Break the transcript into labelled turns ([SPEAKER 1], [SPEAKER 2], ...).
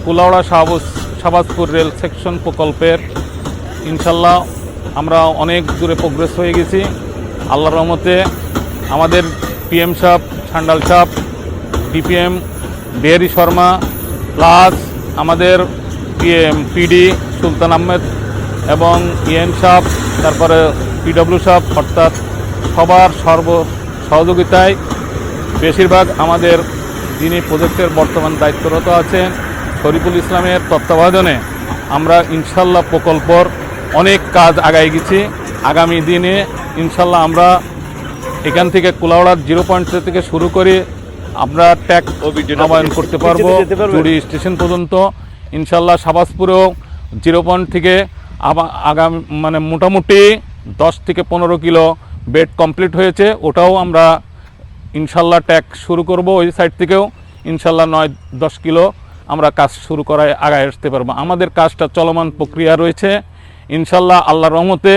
[SPEAKER 1] Kulaura Shahbazpur rail section প্রকল্পের ইনশাল্লাহ আমরা অনেক দূরে প্রোগ্রেস হয়ে গেছি। আল্লাহর রহমতে আমাদের পিএম সাহেব, সান্ডাল সাহেব, ডিপিএম বিহারি শর্মা, প্লাস আমাদের পিডি সুলতান আহমেদ এবং ইএন সাহেব, তারপরে পিডব্লিউ সাহেব, অর্থাৎ সবার সহযোগিতায় বেশিরভাগ আমাদের যিনি প্রজেক্টের বর্তমান দায়িত্বরত আছেন শরীফুল ইসলামের তত্ত্বাবধানে আমরা ইনশাল্লাহ প্রকল্পর অনেক কাজ আগায় গেছি। আগামী দিনে ইনশাল্লাহ আমরা এখান থেকে কুলাউড়ার 0 পয়েন্ট থেকে শুরু করে আমরা ট্যাগ নবায়ন করতে পারবো জুড়ি স্টেশন পর্যন্ত। ইনশাল্লাহ শাহবাজপুরেও 0 পয়েন্ট থেকে আগামী মোটামুটি 10 থেকে 15 কিলো বেড কমপ্লিট হয়েছে, ওটাও আমরা ইনশাল্লাহ ট্যাগ শুরু করব। ওই সাইড থেকেও ইনশাল্লাহ 9-10 কিলো আমরা কাজ শুরু করায় আগায় আসতে পারবো। আমাদের কাজটা চলমান প্রক্রিয়া রয়েছে। ইনশাল্লাহ আল্লাহর রহমতে